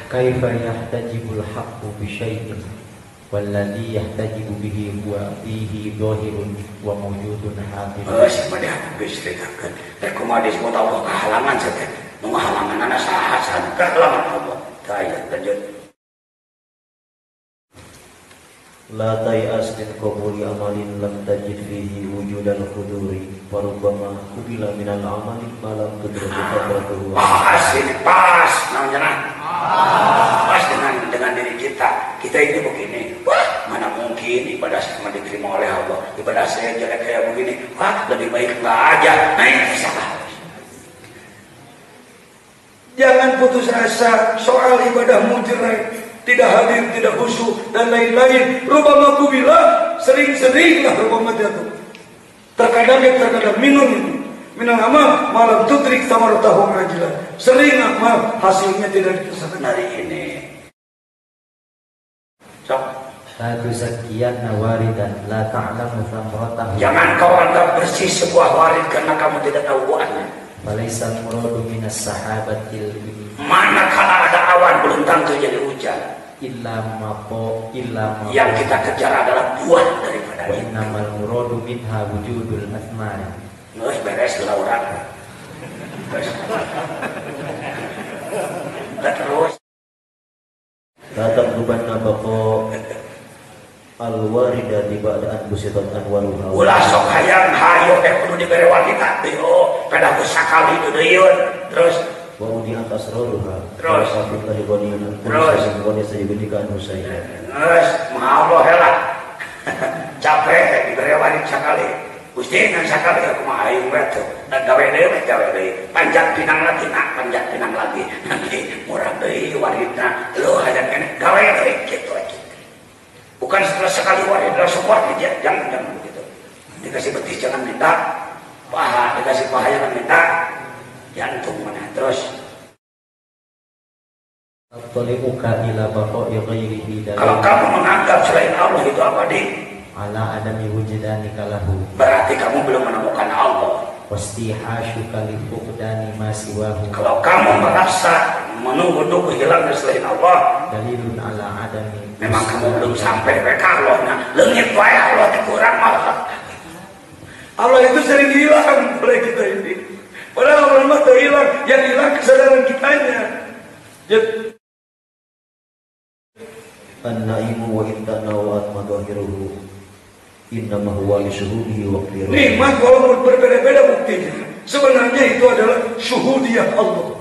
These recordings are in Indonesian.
Kaifa yahtajibul haqqu bi syai'in walladhi yahtajibu bihi huwa fihi dhahirun wa mawjudun hadir. Siapa dia habis ceritakan. Kumaha disebut Allah kehalangan saja. Menghalangan anak sahasan kehalangan Allah. Ayat lanjut. La tay'as min qabuli amalin lam tajid fihi wujudal khuduri farubbama kubila minal amali malam tudraku qadratuhu. Pas namanya pas dengan diri kita ini begini. Wah, mana mungkin ibadah sama diterima oleh Allah. Ibadah saya jelek kayak begini. Wah, lebih baik enggak aja. Nah, ini salah. Jangan putus asa soal ibadahmu jelek, tidak hadir, tidak khusyuk dan lain-lain. Rubama kubila, sering-seringlah rubama jatuh. Terkadang minal amal malam tudrik samaratahu ajilan. Sering amal hasilnya tidak dirasakan hari ini. Satu sekian nawaridan la ta'lamu thamratahu. Jangan kau anggap bersih sebuah warid karena kamu tidak tahu buahnya. Falaisal muradu minas sahabatil manakala ada awan belum tentu jadi hujan. Illa yang kita kejar adalah buah daripada wa innamal muradu minha wujudul asmari. Beres laurat. Terus tatap ruban nabako al-warida di ba'daan busitat anwaruha. Ulah sok hayang hayo kudu dibere wanita teh pada sakali itu deui. Terus wa udi atas roruha. Terus billahi qaniyan. Terus qaniyan sayyidikan Husain. Terus Allah heula. Capek dibere wanita sakali. Gusti ngan sakali aku mah aing we teh. Gawe deui. Panjat pinang lagi. Nanti murah deui wanita. Lu hayang kene gawe deui kitu aja. Bukan setelah sekali wadah langsung wadah aja, jangan begitu. Dikasih betis jangan minta, paha dikasih paha jangan minta, jantung mana terus. Kalau kamu menganggap selain Allah itu abadi, ala adami wujudani kalahu, berarti kamu belum menemukan Allah. Wastihashuka li fuqdani ma siwahu. Kalau kamu merasa menunggu-nunggu hilang selain Allah, dalilun ala adami. Memang kamu belum sampai ke Allah. Nah, leungit wae Allah kurang malah. Allah itu sering hilang oleh kita ini. Padahal Allah itu hilang, yang hilang kesadaran kitanya. An-naimu wa intana wa atmadahiruhu innama huwa li syuhudihi wa qdiruhu. Nikmat walaupun berbeda-beda buktinya, sebenarnya itu adalah syuhudiyah Allah.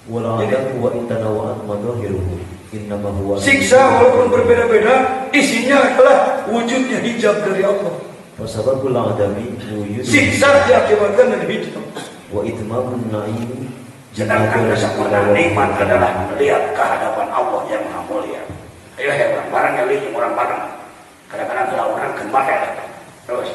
Wala adamu wa intana wa atmadahiruhu innama huwa. Siksa walaupun berbeda-beda, isinya adalah wujudnya hijab dari Allah. Wasababul adami wujud. Siksa diakibatkan dari hijab. Wa itmamun naim. Sedangkan kesempurnaan nikmat adalah melihat kehadapan Allah yang maha mulia. Ayo hebat, barang yang lihat orang barang. Kadang-kadang kalau orang kembar ya. Terus.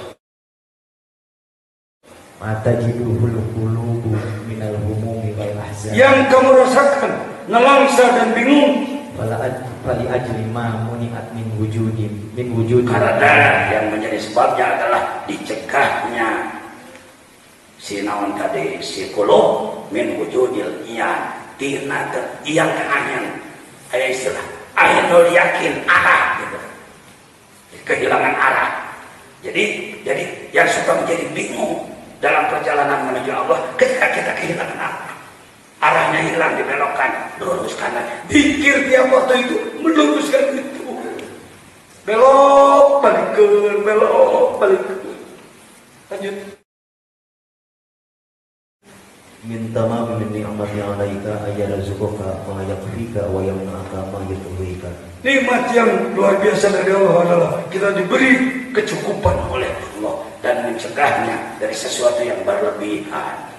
Mata jiduhul qulubu minal humumi wal ahzan. Yang kamu rasakan nelangsa dan bingung. Fali ajli ma muniat min wujud. Karena yang menjadi sebabnya adalah dicegahnya si naon tadi si qulub min wujudil iyan tina iyan keanyan aya istilah ainul yakin arah gitu. Kehilangan arah. Jadi yang suka menjadi bingung dalam perjalanan menuju Allah ketika kita kehilangan arah. Arahnya hilang, dibelokkan, lurus kanan. Pikir tiap waktu itu meluruskan itu. Belok balik. Lanjut. Minta ma min ni'mati 'alaika ayyarzuquka ma yakfika wa yamna'aka ma yatuhika. Nikmat yang luar biasa dari Allah adalah kita diberi kecukupan oleh Allah dan mencegahnya dari sesuatu yang berlebihan.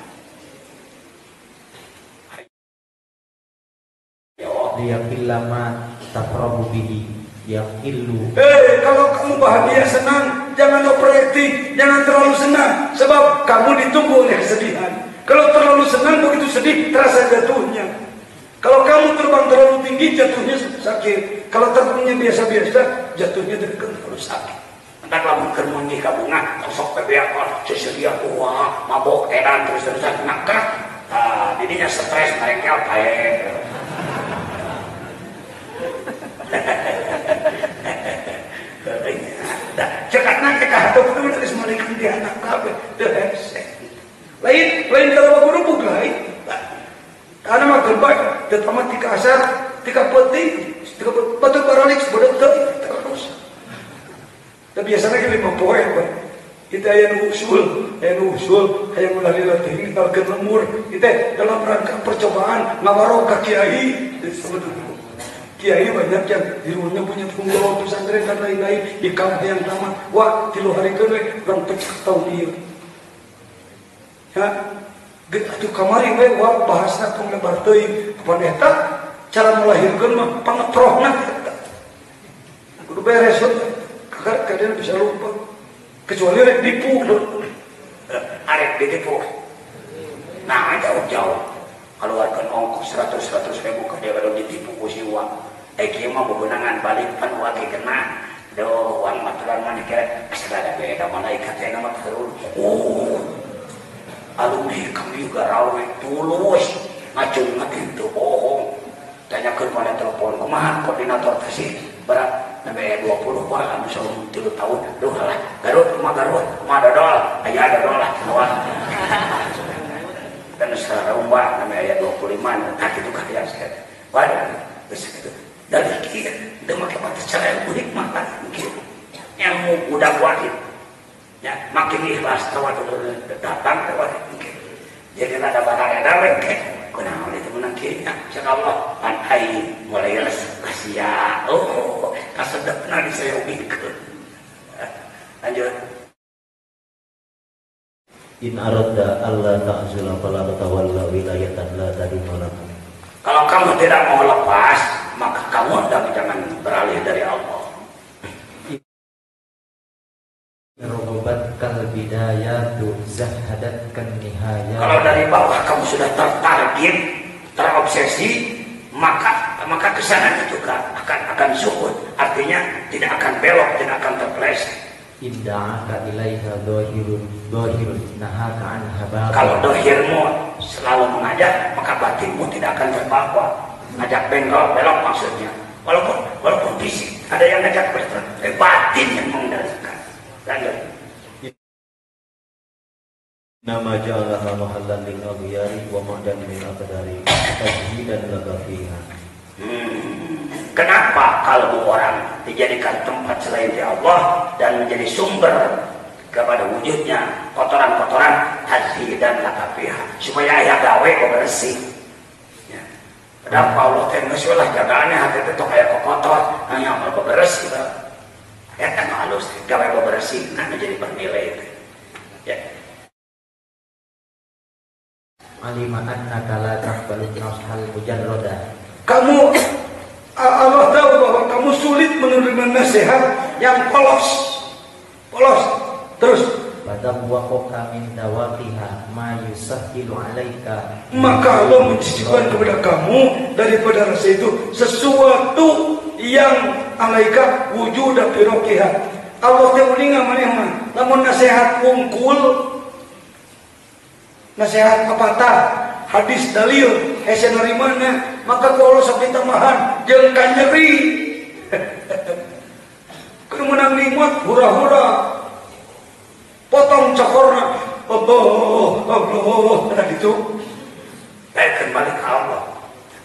Liyaqillama taqrabu bihi yaqillu. Kalau kamu bahagia senang, jangan overacting, jangan terlalu senang sebab kamu ditunggu oleh kesedihan. Kalau terlalu senang begitu sedih terasa jatuhnya. Kalau kamu terbang terlalu tinggi jatuhnya sakit. Kalau terbangnya biasa-biasa jatuhnya terlalu sakit. Entah kalau kermunyi kabungan, sok pebeakon, sesedia kuah, mabok, edan, terus-terusan ngakak. Didinya stres mereka apa Cekatna cekah atau kudu geus malikeun di anak kabeh teu hese. Lain kalau guru bukan. Karena mah gerbang terutama tika asar, tika penting, tika betul baralik bodoh terus. Tapi biasanya kita 5 poin, Pak. Kita yang usul, yang mulai latih, kita lemur, kita dalam rangka percobaan ngawarok ke kiai, sebetulnya. Kiai banyak yang di rumahnya punya penggawa pesantren dan lain-lain di kampung yang tamat. Wah, 3 hari kedua orang pecah tahun dia. Ya, gitu kamari we wah bahasna tong lebar teuing kepada eta cara melahirkeun mah pangeprohna eta. Kudu beres kakak kadang bisa lupa kecuali rek dipu arek ditipu. Nah, jauh-jauh keluarkan ongkos 100 ribu ke dia kalau ditipu ku si uang. Kieu mah bebenangan balik pan wage kena. Do uang maturan mana kira asal beda malaikat yang nama terus. Alumni kami juga rawe tulus ngacung itu bohong tanyakan pada telepon kumaha koordinator kasih berat sampai 20 wah anu 3 tahun duh lah Garut kumaha dodol aya dodol lah kawan dan sekarang umbah namanya aya 25 tak itu kaya saya waduh geus kitu dari kieu teu make mata cara yang hikmah mungkin yang udah wahid ya makin ikhlas tawat datang tawat jadi ada barang ada ke kunaon itu menang kieu insyaallah pan ai mulai kasih ya kasedepna disaeubikeun lanjut In aradda alla ta'zula fala tatawalla wilayatan la tadima lakum. Kalau kamu tidak mau lepas maka kamu jangan beralih dari Allah. Robat kal bidayatu zahadat kan nihayat. Kalau dari bawah kamu sudah tertarget, terobsesi, maka kesana juga akan sukun. Artinya tidak akan belok, tidak akan terpeleset. Inda'aka ilaiha dohirun nahaka anha batin. Kalau dohirmu selalu mengajak, maka batinmu tidak akan terbawa. Ngajak belok maksudnya. Walaupun fisik, ada yang ngajak batin yang mengendalikan. Lanjut. Nama ja'alaha mahallan lil aghyari wa ma'dan min aqdari tajhidan laka fiha. Kenapa kalbu orang dijadikan tempat selain di Allah dan menjadi sumber kepada wujudnya kotoran-kotoran tajhidan laka fiha supaya aya gawe bersih. Ya. Kenapa Allah teh geus ulah jagaannya hati teh tok aya kotor, hanya mau bersih. Ya kan halus gawe bersih nah menjadi bernilai itu. Ya. Alima annaka la taqbalu nashal mujarrada. Kamu Allah tahu bahwa kamu sulit menerima nasihat yang polos. Terus Fadawwaqaka min dawaqiha ma yusahhilu 'alaika. Maka Allah mencicipkan kepada kamu daripada rasa itu sesuatu yang alaika wujud dan firokiha. Allah teh ulinga maneh mah lamun nasihat wungkul nasihat apatah hadis dalil hese narimana maka kalau sampai tamahan jeung kanjeri kudu menang nikmat hura-hura potong cokorna Allah ada gitu kembali ke Allah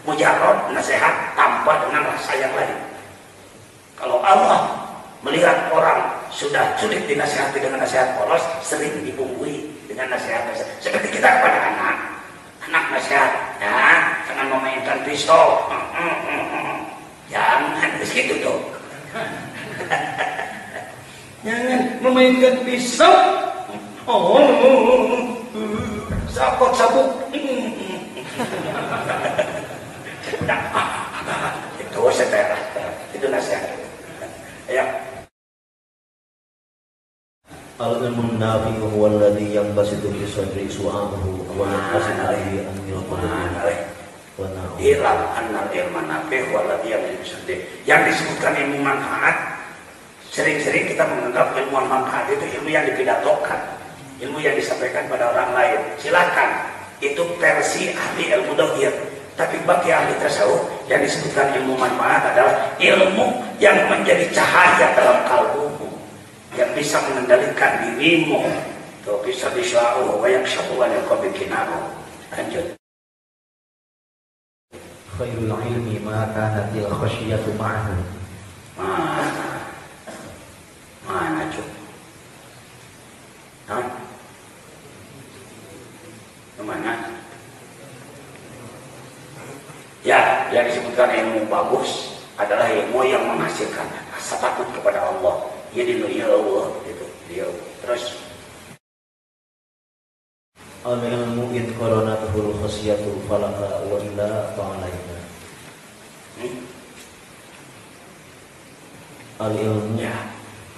mujarrad nasihat tanpa dengan rasa yang lain. Kalau Allah melihat orang sudah sulit dinasihati dengan nasihat polos, sering dibumbui dengan nasihat seperti kita kepada anak nasihat, ya jangan memainkan pistol, jangan begitu tuh, jangan memainkan pistol, sapot sabuk, itu setera, itu nasihat. Ya. Al-ilmun nafi'u huwa alladhi yanbasitu fi sadri su'amuhu wa yanqasimu bihi an yaqulu wa na'u. Ilam annal ilman nafi'u huwa alladhi yanbasitu. Yang disebutkan ilmu manfaat, sering-sering kita menganggap ilmu manfaat itu ilmu yang dipidatokan, ilmu yang disampaikan pada orang lain. Silakan, itu versi ahli ilmu dohir. Tapi bagi ahli tasawuf yang disebutkan ilmu manfaat adalah ilmu yang menjadi cahaya dalam kalbumu, yang bisa mengendalikan dirimu. Tuh bisa disya'u wa yakshafu wa yakabikinaru. Lanjut. Khairul ilmi ma kanatil khasyiyatu ma'ahu. Mana cuk? Hah? Kemana? Ya, yang disebutkan ilmu bagus adalah ilmu yang menghasilkan rasa takut kepada Allah. Jadi ya Allah gitu. Ya. Terus al-ilmu in qaranatuhul khasyatu falaka wa illa fa'alaika. Al-ilmu,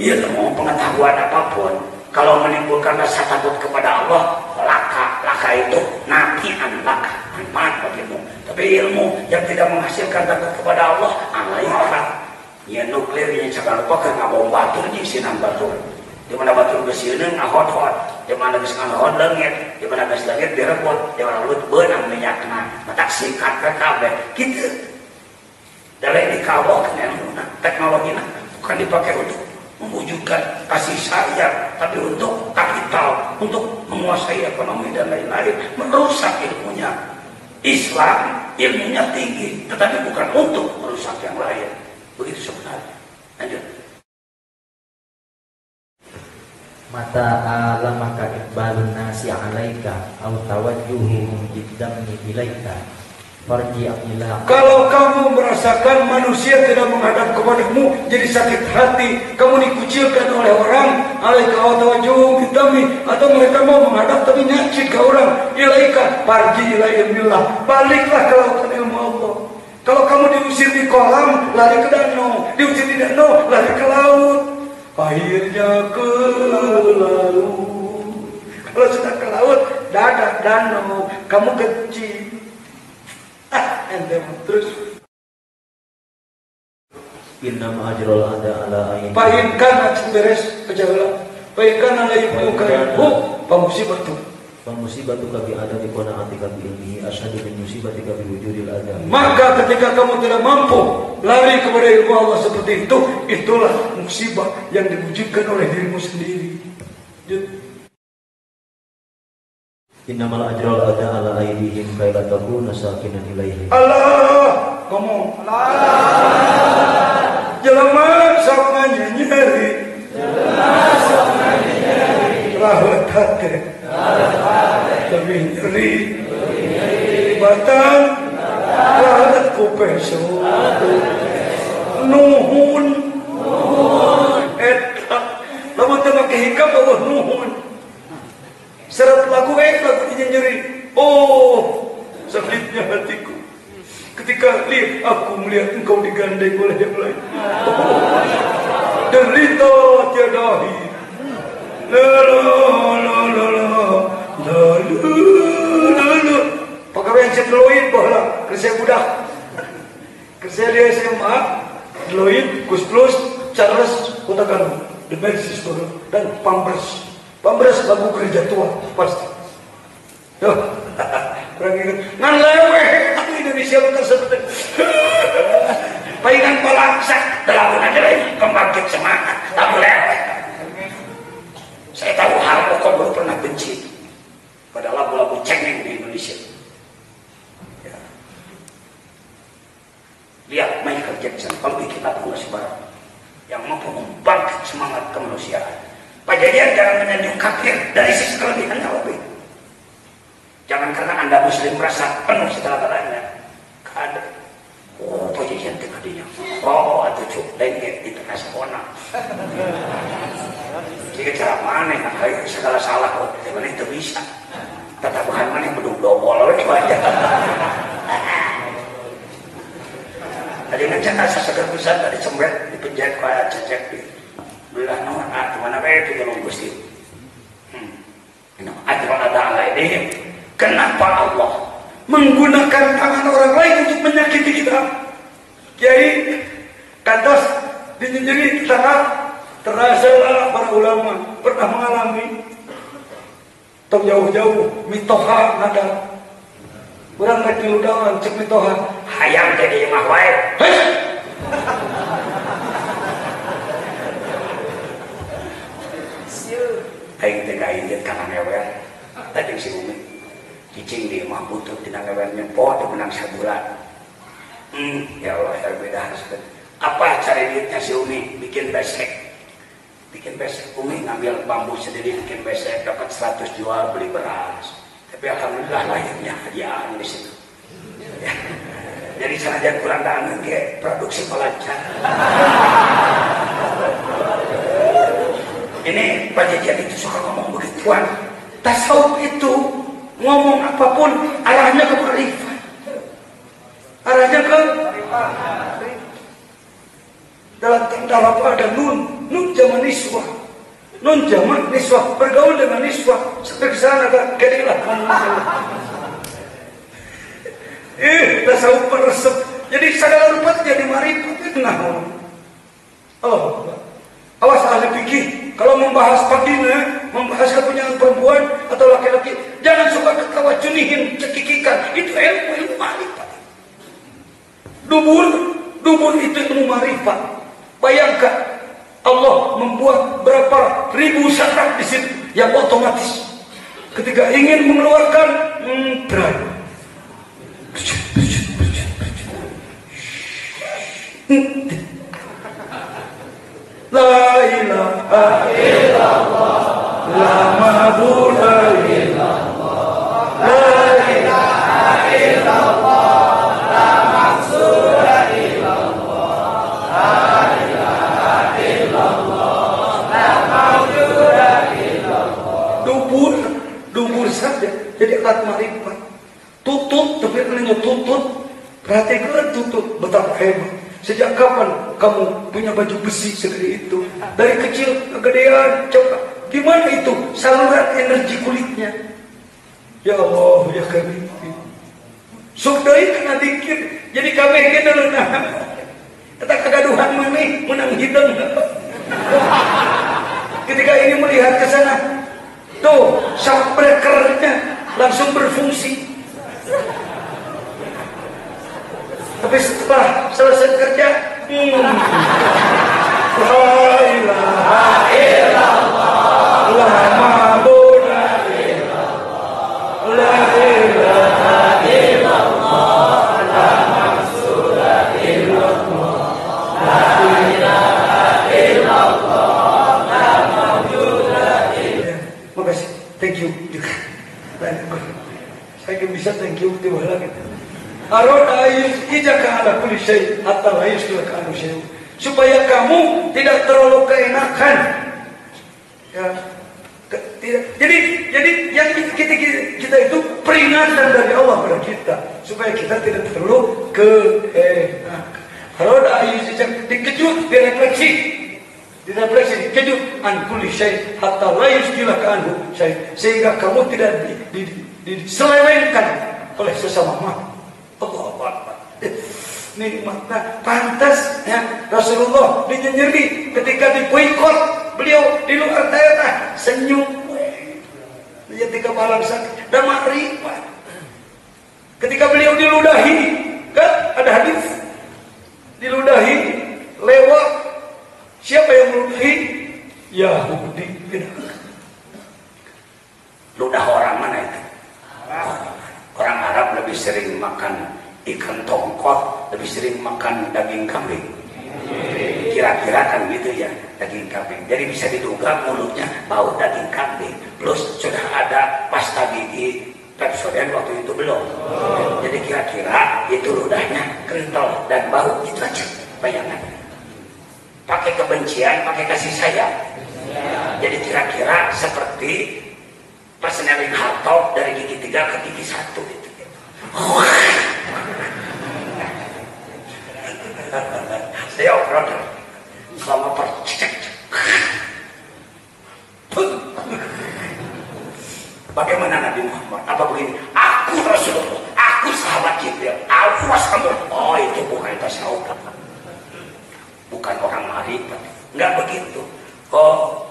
ilmu pengetahuan apapun kalau menimbulkan rasa takut kepada Allah, laka itu nafi'an laka, manfaat bagimu. Tapi ilmu yang tidak menghasilkan takut kepada Allah, alaika. Ya nuklirnya jangan lupa kan ngabong batur di sinan batur. Di mana batur besieuneung ngahot-hot, di mana geus ngahot leungit, di mana geus leungit direbut, di mana lut beunang minyakna, matak sikat ka kabeh. Kitu. Dalek dikawok ilmuna, teknologina bukan dipakai untuk mewujudkan kasih sayang, tapi untuk kapital, untuk menguasai ekonomi dan lain-lain, merusak ilmunya. Islam ilmunya tinggi, tetapi bukan untuk merusak yang lain. Begitu sebenarnya. Lanjut. Mata alamaka iqbalun nasi alaika aw tawajjuhuhum jiddamni ilaika farji' ila. Kalau kamu merasakan manusia tidak menghadap kepadamu jadi sakit hati, kamu dikucilkan oleh orang, alaika aw tawajjuhuhum jiddamni, atau mereka mau menghadap tapi nyacik ke orang, ilaika farji' ila ilmillah, baliklah ke lautan ilmu Allah. Kalau kamu diusir di kolam, lari ke danau, diusir di danau, lari ke laut. Akhirnya ke laut. Kalau sudah ke laut, dadak danau, kamu kecil. Ente terus. innama ajral ada ala aini. Pahinkan acing beres pejaulah. Pahinkan ala ibu kaibu, pamusibatu. Musibatu kabi ada di qanaati kabi ilmihi asyadu min musibati kabi wujudil ada. Maka ketika kamu tidak mampu lari kepada ilmu Allah seperti itu, itulah musibah yang diwujudkan oleh dirimu sendiri. Innamal ajral ada ala aidihim kaila takuna sakinan ilaihi. Allah, kamu Allah. Jelema sok nyeri. Rahmat hati. Lebih nyeri. Batang rahmat kupeso. Nuhun. Eta lamun teu make hikam Allah nuhun. Serat lagu lagu nyeri. Oh, sakitnya hatiku ketika aku melihat engkau digandeng oleh yang lain. Derita tiada akhir. Lalu pegawai yang Deloitte bahwa kerja budak kerja di SMA Deloitte, Gus Plus, Charles Kutakan, The Mercy School dan Pampers lagu kerja tua pasti. Tuh, kurang ingat. Ngan lewe Indonesia tersebut. Palingan palaksa dalam aja lagi pembangkit semangat, tak lewe. Saya tahu hal pokok baru pernah benci pada lagu-lagu cengeng di Indonesia. Ya. Lihat Michael Jackson, pembikin lagu sebarang yang mampu membangkit semangat kemanusiaan. Pak Jadian jangan menyanjung kafir dari sisi kelebihannya lebih. Jangan karena Anda Muslim merasa penuh segala-galanya. Ada. Oh, Pak Jadian tadinya. Oh, itu cuk, lengket itu nasional. Jika cara mana yang segala salah kok, mana itu bisa. Tata bahan mana yang bedung dobol itu aja. Tadi ngecek asa segar besar tadi cembret di penjahit kaya cecek di belah nomor mana bae itu belum gusti. Ajral ada alaihim. Kenapa Allah menggunakan tangan orang lain untuk menyakiti kita? Kiai kantos dinyeri tangan. Terasalah para ulama pernah mengalami atau jauh-jauh mitoha nadar Kurang rek diludahan cek mitoha. Hayang jadi imah wae. Hei. Aing teh kainget kana ngewer. Tadi si Umi cicing di imah butuh tina ngewer nyempo teu menang sabulan. Ya Allah ya beda haruskeun. Apa cara duitnya si Umi bikin besek? Bikin besek Umi ngambil bambu sendiri bikin besek dapat 100 jual beli beras. Tapi alhamdulillah lahirnya hadiah di situ. Ya. Jadi sanajan kurang daangan ke produksi melancar. Ini Pak Jajan itu suka ngomong begituan. Tasawuf itu ngomong apapun arahnya ke ma'rifat. Arahnya ke dalam ada nun zaman niswah. Nun zaman niswah bergaul dengan niswah sampai ke sana agak kedilah. Tasawuf meresep. Jadi segala rupa jadi ma'rifat. Nah, oh, awas ahli fikih. Kalau membahas vagina, membahas kepunyaan perempuan atau laki-laki, jangan suka ketawa cunihin, cekikikan. Itu ilmu ma'rifat. Dubur itu ilmu ma'rifat. Bayangkan Allah membuat berapa ribu syarat di situ yang otomatis. Ketika ingin mengeluarkan, try. La ilaha illallah, la ma'budu illallah, la ilaha illallah, la maqsuda illallah, la ilaha illallah, la mawjuda illallah. Dubur saja jadi alat ma'rifat. Tutut, tapi namanya tutut. Perhatikan tutut betapa hebat. Sejak kapan kamu punya baju besi seperti itu? Dari kecil kegedean, coba. Di mana itu saluran energi kulitnya? Ya Allah, ya kami. Sudai kena dikir. Jadi kami kita nah. Kita kegaduhan mana? Menang hidung. Ketika ini melihat ke sana, tuh shock breakernya langsung berfungsi. Tapi setelah selesai kerja, la ilaha illallah, la ma'budu illallah, la ilaha illallah, la maqsuda illallah, la ilaha illallah, la mawjuda illallah. Makasih, thank you juga. Saya bisa thank you tiba lagi. Aroda ijaka ala kulli syai hatta la yushlaka anu syai. Supaya kamu tidak terlalu keenakan. Ya. Jadi yang kita itu peringatan dari Allah pada kita supaya kita tidak terlalu keenakan. Aroda ijaka dikejut, direfleksi. Dikejut an kulli syai hatta la yushlaka anu syai. Sehingga kamu tidak diselewengkan oleh sesama makhluk. Allah Akbar. Nikmatnya pantas ya Rasulullah dinyenyeri ketika diboikot beliau di luar daerah senyum ketika malam sakit dan ma'rifat ketika beliau diludahi kan ada hadis diludahi lewat siapa yang meludahi Yahudi ludah orang mana itu? Orang Arab lebih sering makan ikan tongkol, lebih sering makan daging kambing. Kira-kira kan gitu ya, daging kambing. Jadi bisa diduga mulutnya bau daging kambing. Plus sudah ada pasta gigi Pepsodent waktu itu belum. Jadi kira-kira itu ludahnya kental dan bau, itu aja bayangan. Pakai kebencian, pakai kasih sayang. Jadi kira-kira seperti personeling hotdog dari gigi 3 ke gigi 1 gitu. Saya operator selama percek. Bagaimana Nabi Muhammad? Apa begini? Aku Rasulullah, aku sahabat Jibril, aku kamu. Oh itu bukan tasawuf, bukan orang ma'rifat. Enggak begitu. Oh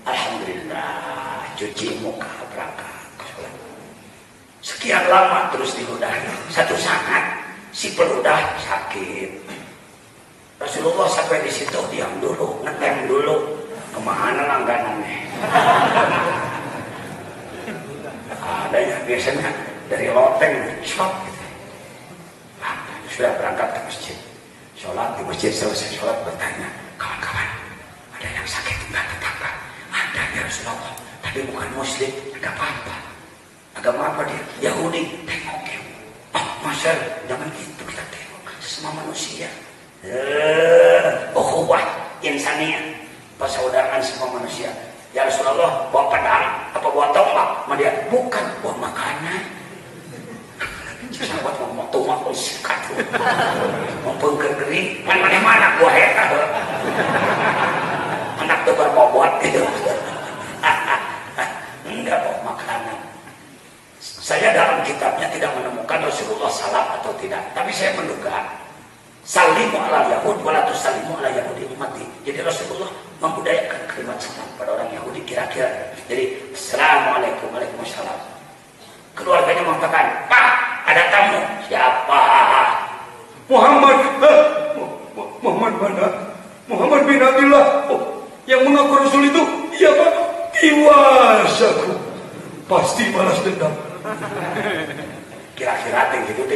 alhamdulillah, cuci muka berangkat. Sekian lama terus digoda. si peludah sakit. Rasulullah sampai di situ diam dulu, ngetem dulu. Kemana langganannya? Ada yang biasanya dari loteng, shop gitu. Nah, sudah berangkat ke masjid. Sholat di masjid, selesai sholat bertanya, kawan-kawan, ada yang sakit enggak tetangga? Ada ya Rasulullah, tapi bukan muslim, enggak apa-apa. Agama apa dia? Yahudi. Tengok ya. Masya, jangan gitu, kita tengok sesama manusia. Ukhuwah insaniyah, persaudaraan semua manusia. Ya Rasulullah, bawa pedang apa bawa tombak? Dia bukan, bawa makanan. Sahabat mau tombak pun sikat, mau penggeri, mana buah eta, anak tuh berbobot gitu. Enggak bawa makanan. Saya dalam kitabnya tidak menemukan Rasulullah salam atau tidak, tapi saya menduga salimu ala Yahud wala tusallimu ala Yahudi ummati. Jadi Rasulullah membudayakan kalimat salam pada orang Yahudi kira-kira. Jadi assalamualaikum, waalaikumsalam. Keluarganya mengatakan, Pak, ada tamu. Siapa? Muhammad mana? Muhammad bin Abdullah. Oh, yang mengaku Rasul itu? Iya Pak. Iwasaku. Pasti balas dendam. Kira-kira gitu.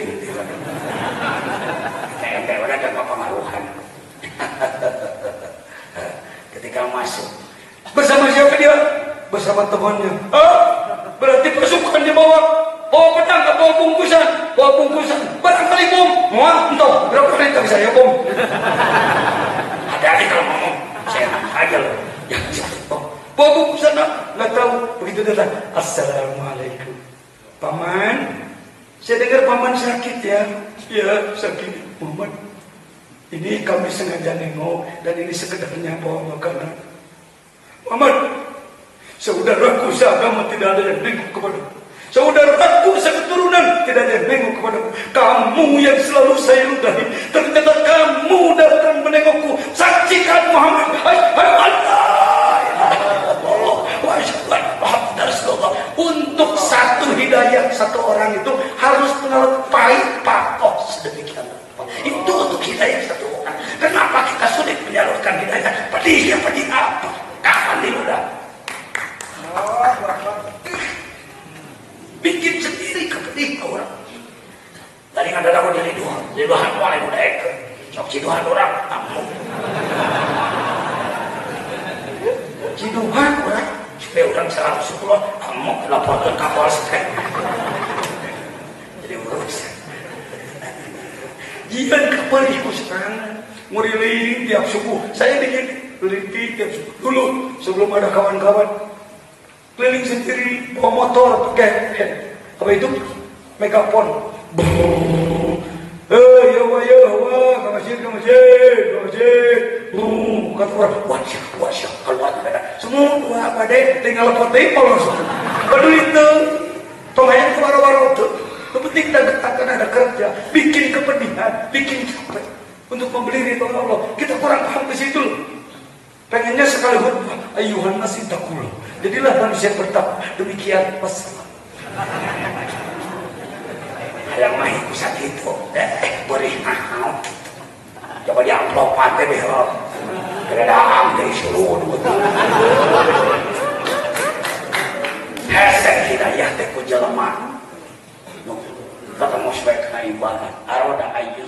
Ente udah ada pengaruhan. Ketika masuk, bersama siapa dia? Bersama temannya. Berarti pasukan dibawa. Bawa pedang, bawa bungkusan. Barangkali bom. Entah berapa kali tak bisa ya bom. Hati-hati kalau ngomong. Saya aja loh. Jangan bom. Bawa bungkusan nggak tahu. Begitu datang. Assalamualaikum. Paman, saya dengar paman sakit ya. Ya sakit Muhammad. Ini kami sengaja nengok dan ini sekedarnya bawa makanan. Muhammad, saudaraku seagama tidak ada yang nengok kepadamu. Saudaraku seketurunan tidak ada yang nengok kepadamu. Kamu yang selalu saya ludahi, ternyata kamu datang menengokku. Saksikan Muhammad. Untuk satu hidayah satu orang itu harus mengalami pahit pahit sedemikian. Itu untuk hidayah satu orang. Kenapa kita sulit menyalurkan hidayah? Pedih apa? Kapan diludah? Bikin sendiri kepedih orang. Tadi ada daun dari Tuhan mulai udah eke. Sok ciduhan orang, kamu. Ciduhan orang. Supaya orang 110, kamu laporkan kapal sekarang. Jadi urus. Jian kapal ibu sekarang. Nguriling tiap subuh. Saya bikin keliling tiap subuh. Dulu sebelum ada kawan-kawan. Keliling sendiri, bawa motor, pakai apa itu? Megafon. Ya wah, ke masjid. Kata orang, wajah, keluar beda. Semua pada tinggal fotoin langsung. Padahal itu, pengen kewaro-waro itu. Penting akan ada kerja, bikin kepedihan, bikin capek untuk membeli ridho Allah. Kita kurang paham ke situ. Pengennya sekali khutbah, ayuhan nas ittaqullah. Jadilah manusia bertakwa. Demikian wassalam. Ada main pusat itu, beri mahal. Coba di amplop pantai deh loh. Keredaan dari seluruh. Hesek hidayah teh ku jelema. Kata musbek na ibadah. Aroda ayu